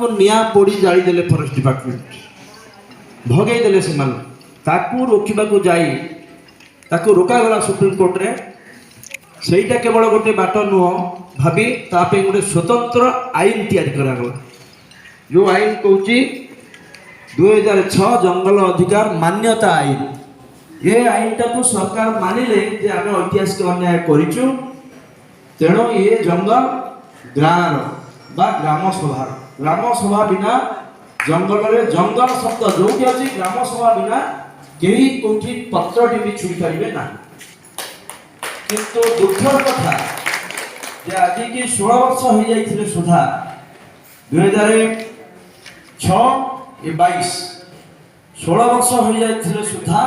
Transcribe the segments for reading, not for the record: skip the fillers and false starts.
को निया पोड़ी जाली देले फॉरेस्ट डिपार्टमेंट भगई देले से मान ताकू रोकबा को जाई ताकू रोका गला सुप्रीम कोर्ट रे सेटा केवल गोटे बाट नुह भाभी तापे गोटे स्वतंत्र आईन तैयारी करा गला जो आईन कहूची 2006 जंगल अधिकार मान्यता आईन ये आईन टाकू सरकार मानिले जे आमे ऐतिहासिक अन्याय करिचु तेणु ये जंगल ग्राम बा ग्राम सभा बिना जंगल रे जंगल शब्द जो अच्छी ग्राम सभा बिना कहीं कौटी पत्रटी भी छुई पारे ना किंतु दुखर कथा जे आज की 16 वर्ष हो जाइथिले सुधा 2006 22 16 वर्ष हो जाइथिले सुधा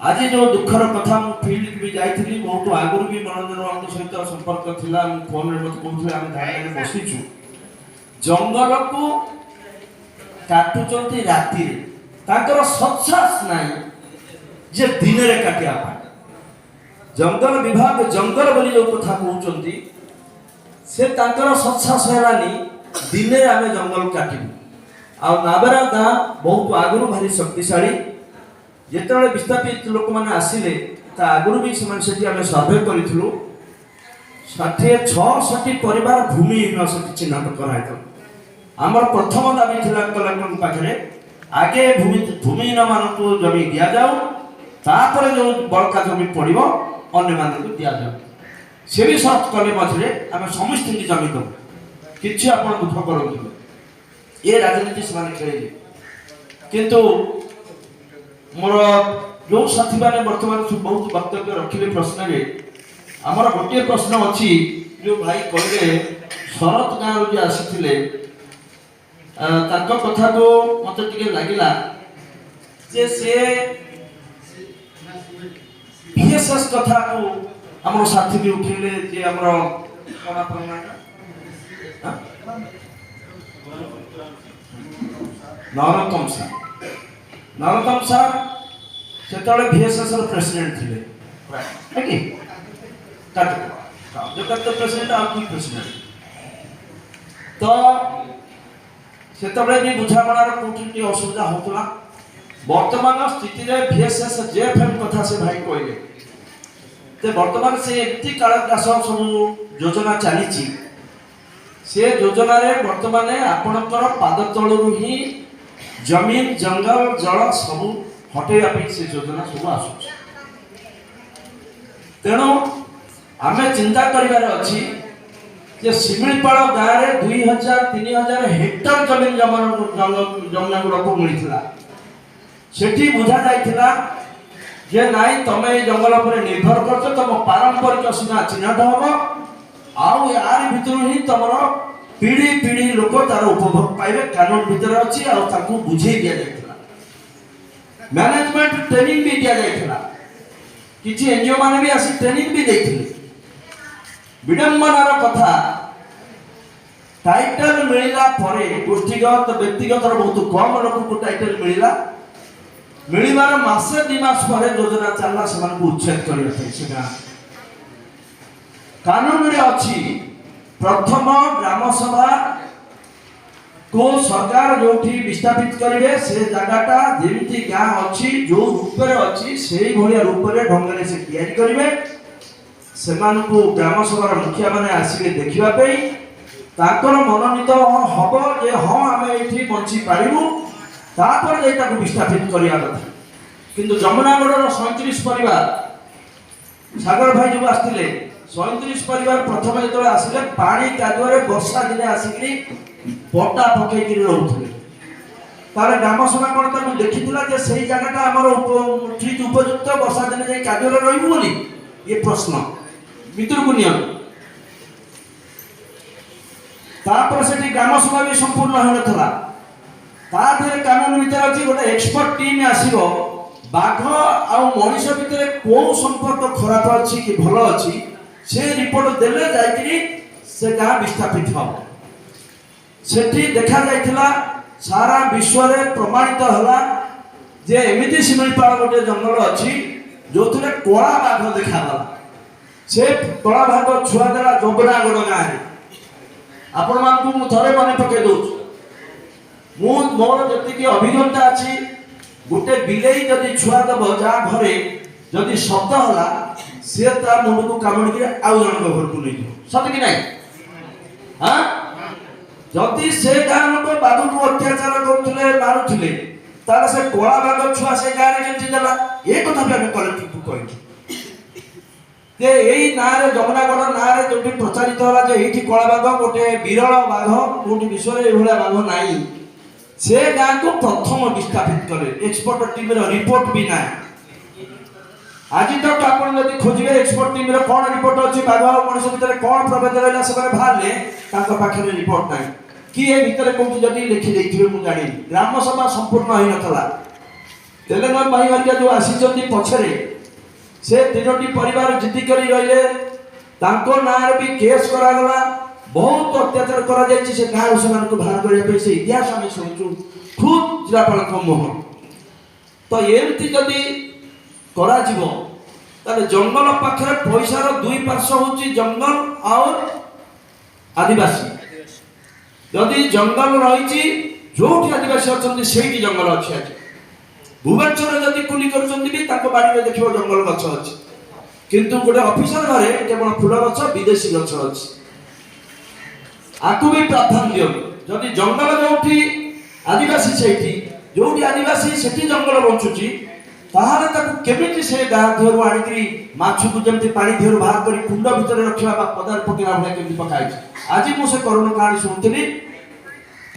आज जो दुखर कथा मु फील्ड भी जाइथिली बहुत आगुर भी मनोरंजन बाबू सहित संपर्क थिला फोन रे मत कहउथले हम धारे बसिछु जंगल को काटुचंती राति रे ताकर सत्सास नाही जे दिन रे काटिया जंगल विभाग जंगल बोली जो कथा कहउचंती से ताकर सत्सास हेलानी दिन रे आमे जंगल काटिबु आ नाबरा गां बहुत आगुर भारी शक्तिशाली जेतବେଳେ विस्थापित लोक माने आसिले ता आगुर भी समान सेठी आमे सर्वे करिथलु 66 परिवार भूमिहीन से चिन्हित कराइतो आमर प्रथम दाबी थिला कलेक्टर पाखरे आगे भूमिहीन मानकु जमी दिया जाऊ तापर जो बड़का जमी पड़िबो अन्य मानकु दिया जाऊ से भी सर्च कले मझरे आमे समस्त की जमी दो किछि आपण दुख करथु ये राजनीति समान खेले किंतु मोर जो साथी माने वर्तमान बहुत वक्तव्य रखिले प्रश्न रे हमर गोटे प्रश्न अछि जो भाई कहले शरत गाँव जो आसीथिले ताको कथा को मते टिके लागिला जे से पीएसएस कथा को हमर साथी भी उठिले जे हमर कोना परमाना नरोत्तम सर सेतले भीएसएस रो प्रेसिडेंट थिले है कि जो प्रेसिडेंट आ की प्रेसिडेंट तो सेतबे भी बुझापणार कोठी असुविधा होतला वर्तमान स्थिति रे भीएसएस जेएफएम कथा से भाई कहले ते वर्तमान से एति कालग्रास सब योजना चलीची से योजना रे वर्तमान आपणकर पाद तळरू ही जमीन जंगल जल सब हटेया पे से योजना सब आसु तेणु आमे चिंता करिवार अछि जे सिमिलपाड़ गाँव रे 2000-3000 हेक्टर जमीन जमना गुड़ा को मिलथिला सेठी बुझा जाइथिला जे नाइ तमे जंगल पर निर्भर करछ तम पारंपरिक सीमा चिन्हट हबो आउ यार भितर ही तमर पीढ़ी पीढ़ी लोक तार उपभोग पाइबे कानून भितर अछि आ ताकू बुझे दिया जाइथिला मैनेजमेंट ट्रेनिंग भी दिया जाइथिला किछि एनजीओ माने भी आसी ट्रेनिंग भी दैथिले विडंबनार कथा टाइटल मिलिला परे गोष्ठीगत व्यक्तिगत बहुत कम लोक को टाइटल मिलिला मिलिबार मासे 2 मास परे योजना चलला समान को उच्छेद करिया छै सेटा कानून रे अछि प्रथम ग्राम सभा को सरकार जोठी विस्थापित करिवे से जगाटा जेमिति गां अछि जो रूप रे अछि सेही भलिया रूप रे ढंग रे से तैयारी करिवे सेमान को ग्राम सभा मुखिया माने आसीले देखिबा पई ताकर मनोनीत हबो जे हां आमे एठी बंची पारिबु तापर जे ताको विस्थापित करिया कथा किंतु जमुनागढ़ 37 परिवार सागर भाई जो आस्तिले 37 परिवार प्रथम जेतो आसीले पानी कादुरे वर्षा दिने आसीकरी पट्टा पकई कि रहउथले तारे ग्राम सभा कोन त देखिथिला जे सही जगहटा हमर ठीक उपयुक्त वर्षा दिने जे कादुरे रहइबु बोली ये प्रश्न मित्र को नियम तापर सेठी ग्राम सभा भी संपूर्ण होने थला ताधरे कानून भीतर अछि गोटे एक्सपर्ट टीम आसीबो बाघ आ मनुष्य भीतर को संपर्क खराब अछि कि भलो अछि से रिपोर्ट देले जाइकरी से गां विस्थापित हो सेठी देखा जाइथिला सारा विश्व रे प्रमाणित हला जे एमिति सिमिलपाड़ गोटे जंगल अछि जोथरे कोळा बाघ देखाला से कोळा बाघ छुआ देला जोबना गोड गां रे आपण मान को थरे मने पके दउ मोर जति अभिज्ञता अच्छी गोटे बिलेई जदि छुआ दब जहाँ घरे जदि शब्द होला से ता मुंड को कामुड़ के आउ जन घर को नहीं सत कि नहीं हाँ जदि से गाँ लोक बाबू को अत्याचार करुले मारुले ताले से कला बाग छुआ से गाँ में केमती देला ये कथा भी आम कलेक्टर को कही जे एई नारे जमुनागढ़ नारे जोटी प्रचारित होला जे एठी कला बाघ गोटे विरल बाघ कोठी विश्व रे एभला बाघ नाही से गाँ को प्रथम विस्थापित कले एक्सपर्ट टीम रो रिपोर्ट भी ना आज तक आपण यदि खोजिबे एक्सपर्ट टीम रो कोन रिपोर्ट अछि बाघ मनुष्य भीतर कोन प्रभेद रहला से बाहरले ताको पाखरे रिपोर्ट नाही कि ए भीतर कोठी जदि लिखि देथिबे मु जानि ग्राम सभा संपूर्ण होई नथला तेलंगाना भाई वर्ग जो आसीचंती पछरे से तीनोटी परिवार जिद्दी करी रहिले तांको नार भी केस करा गला बहुत अत्याचार करा जायछि से गाँ उसमान को बाहर करिया पे से इतिहास हम सुनछु खुद जिलापाल को मोह तो एमती जदी करा जीवो ताले जंगल पाखरे पैसा रो दुई पार्श्व होची जंगल और आदिवासी जदी जंगल रहिछि जोठी आदिवासी अछंती सेही जंगल अछि आज भुवनेश्वर जदि कुली करछंती भी ताको बाड़ी में देखिबो जंगल गछ अछि किंतु गोटे ऑफिसर घरे केवल फूल गछ विदेशी गछ अछि आकु भी प्राधान्य जदि जंगल जोठी आदिवासी सेठी जोठी आदिवासी सेठी जंगल बंचुची ताहाले ताकु केमिति से गाँ धेरु आनिकरी माछु को जेमति पानी धेरु बाहर करी कुंड भीतर रखिबा बा पदार पकेरा भले केमिति पकाई आज मु से करुण कहानी सुनतली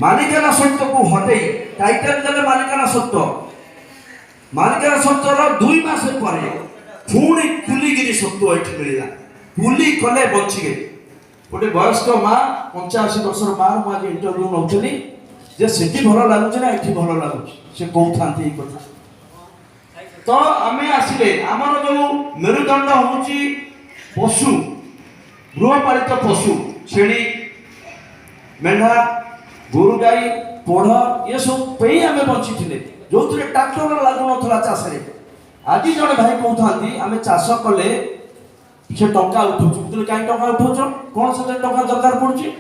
मालिकाना सत्य को हटई टाइटल देले मालिकाना सत्य मालिकाना सत्तर 2 मास परे पुणी कुलीगिरी सत्व एठी मिलला कुली कले बची गए गोटे वयस्क माँ 85 वर्षर माँ मु आज इंटरव्यू नौथली जे सेठी भल लागुछ ना एठी भल लागुछ से कहथांती ई कथा तो आमे आसिले हमर जो मेरुदंड होची पशु गृहपालित पशु छेड़ी मेंढा गोरु गाई पोढ़ ये सब पे आमे बंची थिले जो ट्राक्टर लागू नथला चाष रे आज जड़े भाई कहथांती आमे चाष कले से टंका उठौछु कहीं टंका उठौछ कौन से टंका दरकार पड़ुची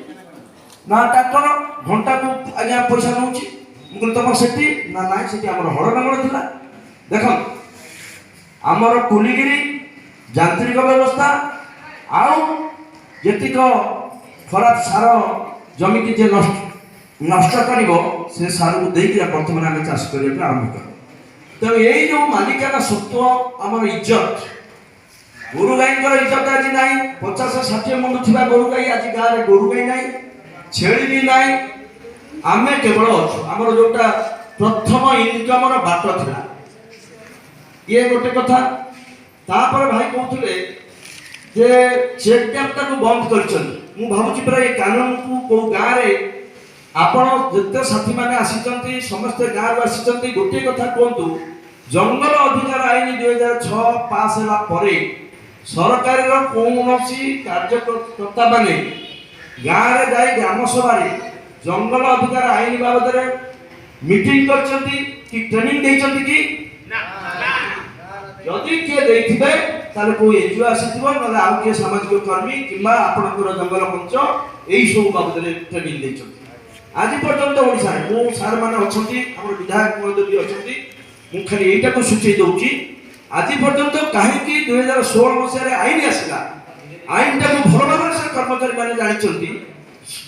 ना ट्राक्टर घंटा को आज्ञा पैसा नउची मुकुल तम सेठी ना नाइ सेठी हमर हड़ नंबर थिला देखो हमर कुलीगिरी यांत्रिक व्यवस्था आउ जेतिक खराब सार जमी की जे नष्ट करिवो से सार को देई कि वर्तमान आमे चाष करिया आरंभ कर तो यही जो मालिकाना सत्व हमर इज्जत गोरु गाई इज्जत आज ना 50-60 मुंड थिबा गोरु गाई आज गाँव में गोरु गाई ना छेड़ी भी ना आमे केवल अच्छु आमर जोटा प्रथम इनकम बाट था ये गोटे कथा तापर भाई कहते जे चेक डैम टाक बंद कर भावुँ पूरा ये कानून को कौ गाँव में आपण जिते साथी मैंने आसी समस्ते गाँव आसी गोटे कथा कहतु जंगल अधिकार आईन 2006 पास है सरकार कौन कार्यकर्ता माने गाँव में जाई ग्राम सभा जंगल अधिकार आईन बाबद मीटिंग कि ट्रेनिंग देइछंती कि जदि किए देइथिबे ताले कोई एनजीओ आसीथिबो नले आउ के सामाजिक कर्मी किबा आपनकर जंगल मंच एई सब बाबद ट्रेनिंग देइछंती आज पर्यंत ओडिसा मु सार माने अछंती हमर विधायक महोदय भी अछंती मु खाली एटा को सूची दउची आज पर्यंत काहे कि 2016 मसिया रे आईन आसिला आईन टा को भल भाबरे से कर्मचारी माने जानिछंती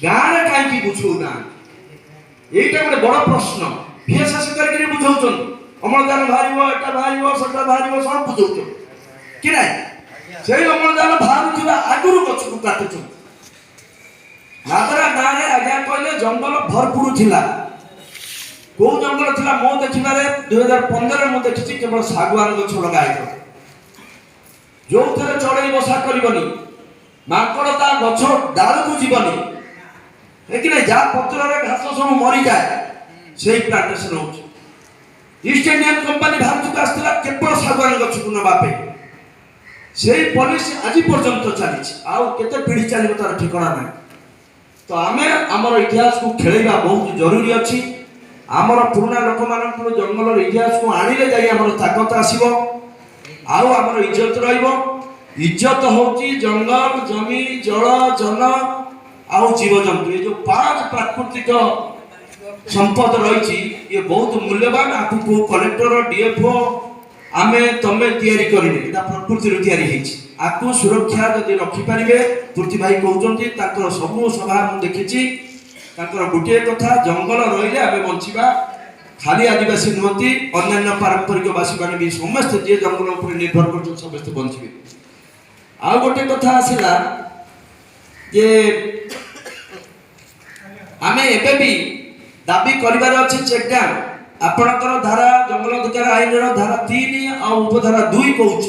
गाँ रे काहे कि बुझौ ना एटा गोटे बड़ प्रश्न बीएसएस करके बुझौछन अमलदान भारिबो एटा भारिबो सटा भारिबो सब बुझौछन कि नाही सेई अमलदान भारुथिबा आगुरु गछ को काटुछन नादरा गाँव में आज्ञा कहले जंगल भरपूर थिला को जंगल थिला मो देखिबारे 2015 मु देखिछि केवल सागवान गछ लगाइतो जो थरे चढ़ई बसा करबनी माकड़ता गछ डाल को जीवनी है कि नहीं जा पत्र रे घास सब मरी जाए सेही प्लांटेशन होछ ईस्ट इंडियन कंपनी भारत को आस्थिला केवल सागवान गछ को नबा पे सेही पॉलिसी आज पर्यंत चली आउ केते पीढ़ी चली तार ठिकाना नहीं तो आमे आमर इतिहास को खेलैबा बहुत जरूरी अछि आमर पुराना लोक मानकर जंगल इतिहास को आनिले जाई आमर ताकत आसीबो आउ आमर इज्जत रहइबो इज्जत होची जंगल जमी जल जन आउ जीव जंतु ये जो 5 प्राकृतिक संपद रही ये बहुत मूल्यवान आपको कलेक्टर डीएफओ आमे तमे तैयारी करिने एटा प्रकृति रो तैयारी हेछि आकु सुरक्षा जदि रखि परिबे पृथ्वी भाई कहउचंती ताकर समूह सभा मु देखिछि ताकर गुटे कथा जंगल रहिले आमे बंचिबा खाली आदिवासी नुहति अन्य पारंपरिक वासी माने भी समस्त जे जंगल ऊपर निर्भर करछन समस्त बंचिबे आ गोटे कथा आसिला जे आमे एबे भी दाबी करिवार अछि चेक डैम आपणकर धारा जंगल अधिकार आईन धारा 3 और उपधारा 2 कहूँ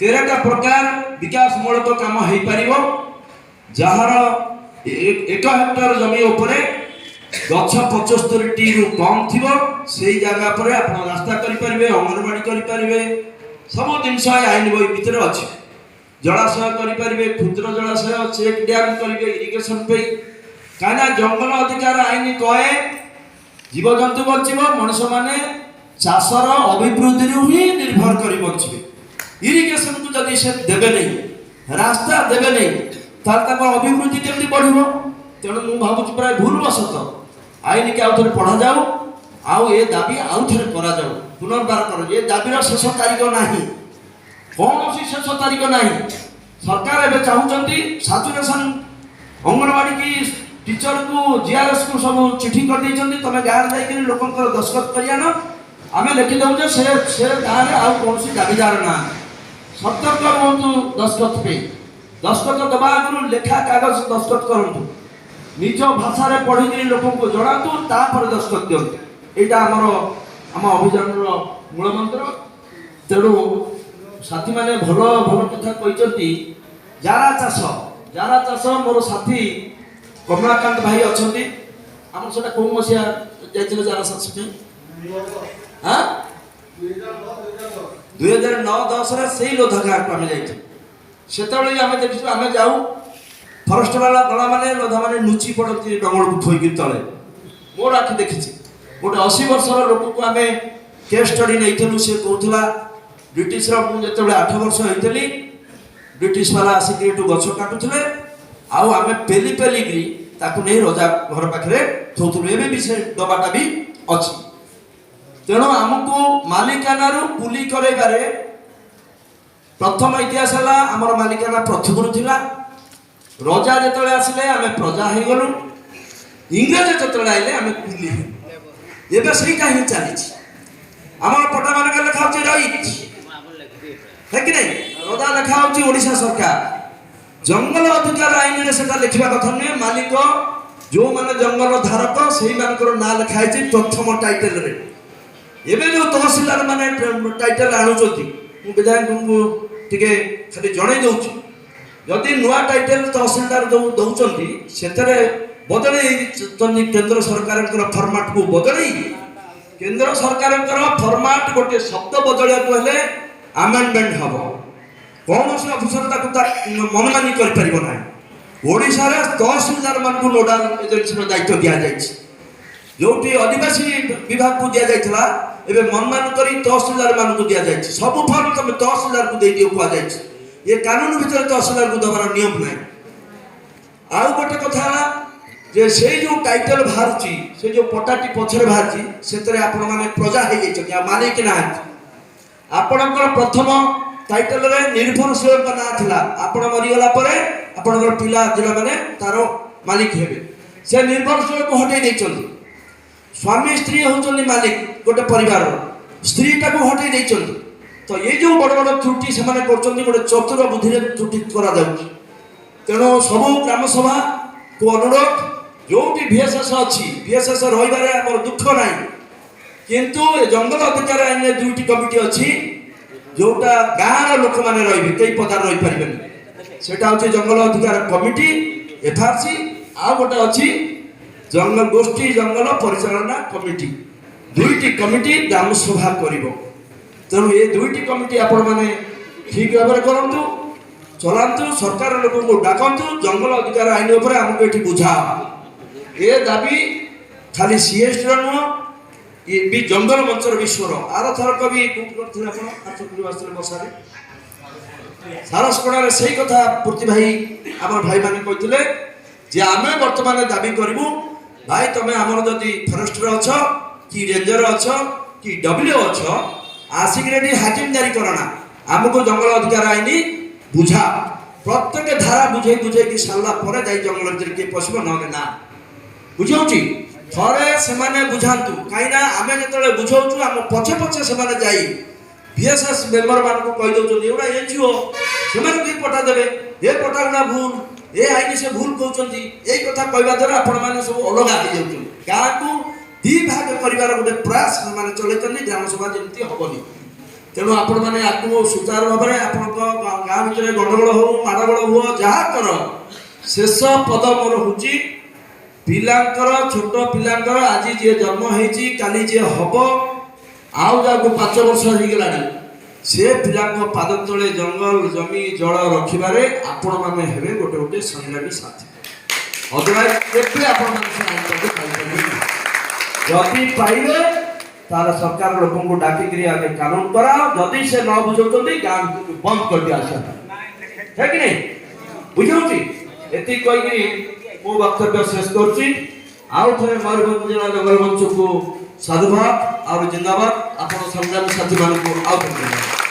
13टा प्रकार विकास मूलक काम हो पारिबो जार 1 हेक्टर जमी उपरे गछ 75 टी रु कम थिबो सेही जगह पर आपण रास्ता करि परिबे अंगनवाड़ी करि परिबे सब जिनस आईन बही भितर अछि जलाशय करि परिबे क्षुद्र जलाशय चेक डैम करिबे इरिगेशन पे काना जंगल अधिकार आईन कहे जीवजंतु बचिब मनुष माने चाषर अभिवृद्धि ही निर्भर कर बचिबे इरिगेशन को जदि से देबे नहीं रास्ता देबे नहीं तार अभिवृद्धि केमती बढ़िबो तेणु मु भाबुछि प्राय भूल वसत आईन के आउथरे पढ़ा जाऊ आउ ए दाबी आउथरे करा जाऊ पुनर्बार करो ये दाबीर शेष तारीख नाही कौन शेष तारीख नाही सरकार एबे चाहुचंती सैचुरेशन अंगनवाड़ी की टीचर को जीआरएस को सब चिठी कर देइछन्ती तमे गार जाई के लोकन दस्खत करिया न आमे लिखि दउ जे से गार आ कोनसी दाबीदार ना सतर्क रहंतु दस्खत पे दस्खत दबा आगु लेखा कागज दस्खत करंतु निज भाषा रे पढि के लोकन को जणातु ता पर दस्खत दियंतु एटा हम अभियान रो मूल मंत्र तेणु साथी माने भलो भलो कथा कहिसंती जारा चाष मोर साथी कमलाकांत भाई अच्छा आम से कौ मसीहा जाइए जार सत्संग हाँ 2009-10 से लोधा घाट को आम जाते आम देखी आम जाऊ फरेस्ट वाला दला मैंने लोधा मैंने लुचि पड़ती डंगल को थोक तले मोर आखि देखी गोटे 80 वर्षर लोक को आम केस स्टडी नहीं सी कहला ब्रिटिश जो 8 वर्ष होती ब्रिटिश वाला आसिक गछ काटुले आउ आमे पेली पेली ताकू नहीं रजा घर पाखे थोथुलु एबे भी से डबाटा भी अछि तेणु आमको मालिकाना पुली करैबारे प्रथम इतिहास है आमर मालिकाना प्रथम थिला रजा जेतले आसिले आमे प्रजा हे गलु इंग्रज जेतले आइले आमे पुली एबे सेटा ही चली आमर पटा मान के लिखा होची राइट है कि नहीं रजा लिखा होची ओडिशा सरकार जंगल अधिकार आईन रे सेटा लिखिबा कथा नै मालिक जो माने जंगल धारक सेही मानकर ना लिखाइ छै प्रथम टाइटल रे एबे जो तहसीलदार माने टाइटल आनु चोती मु विधायक को टिके खाली जणै दउछि जदि नुआ टाइटल तहसीलदार जो दउचंती सेतरे बदलै केंद्र सरकार फॉर्मेट को बदलै केंद्र सरकार फॉर्मेट गोटे शब्द बदलिया को हेले अमेंडमेंट हबो कौन से अफिसर मनमानी करना ओडिशा रे तहसीलदार मान को नोडाल एजेंसी दायित्व दिया जो आदिवासी विभाग को दिया जाइछला एबे मनमानी करी तहसीलदार मान को दिया जाइछ सब फर्म तुम तहसीलदार को दे दियो कुआ जाइछ ये कानून भीतर तहसीलदार को दबार नियम नै आउ गोटे कथा जे से जो टाइटल बाहरची से जो पटाटी पछरे बाहरची सेतरे आपण माने प्रजा हे जाइछ या मालिक ना आपणकर प्रथम टाइटल रे निर्भरशील का ना थिला आपण मरि गला परे आपणकर पिला जिला माने तारो मालिक हेबे से निर्भरशील को हटै दै चलती स्वामी स्त्री होचनी मालिक गोटे परिवार स्त्री टाको हटै दै चलती तो ये जो बड़ बड़ त्रुटि से माने करचंती गोटे चतुर बुद्धि रे त्रुटि करा जाउची तेणु सब ग्राम सभा को अनुरोध जोटी VSS अच्छी VSS रहिबारे हमर दुख नाही किंतु जंगल अधिकार आईन दुईटी कमिटी अच्छी जोटा गाँव लोक मैंने रही कई पदार रही पारे सेटा हूँ जंगल अधिकार कमिटी FRC आ गोटे अच्छी जंगल गोष्ठी जंगल परिचालना कमिटी दुईटी कमिटी ग्राम सभा कर तेणु ये दुईटी कमिटी आपण मैंने ठीक भाव में करूँ चलांतु सरकार लोक को डाकतु जंगल अधिकार आईन उपर आमको ये बुझा ये दाबी खाली CST नुह ये भी जंगल मंचर विश्वर आर थरक भी सारसपड़ा से कथा पूर्ति भाई आम भाई मैंने कहते जे आम बर्तमान दाबी करूँ भाई तुम्हें आमर जदि फरेस्टर अछ कि रेंजर अछ कि डब्ल्यू अछ आसिक रेडी हाजिमदारी करना आमको जंगल अधिकार आईन बुझा प्रत्येक धारा बुझे बुझे कि सारा पर जाई जंगल भीतर किए पशु न ना बुझाऊँची थरे से बुझातु कहीं आम जो बुझाऊँ आम पछे पछे से जाई VSS मेम्बर मान को कही दौरान एगुड़ा एनजीओ से पटा देवे ए पटा गुड़ा भूल ए आईन से भूल कहते यही कथा कहवा द्वारा आपण मैंने सब अलग हो गाँ को दी भाग कर गोटे प्रयास से चलते ग्राम सभा जमी हेनी तेणु आपण मैंने आपको सुचारू भाव में आप गाँ भर गंडगोल हो माड़गोल हो जहाँ कर शेष पद मोर हूँ पिलांकर छोट पिलांकर आज जी जन्म होती काली जी हम आउ जाको 5 वर्ष हो गला से पिला पाद तले जंगल जमी जल रखिबारे आपण माने हेबे गोटे गोटे संग्रामी साथी अदरवाइज एते आपण माने से आइन को पाइबे जति पाइबे तार सरकार लोगों को डाकी करी आगे कानून कराओ जति से न बुझौतोंती गाम को बंद कर दिया आशा है कि नहीं बुझौती एति कोई कि मो वक्तव्य शेष करछि आउ थरे मयूरभंज जिला जंगल मंच को साधुवाद और जिंदाबाद आपण संग्रामी साथी मान को आउ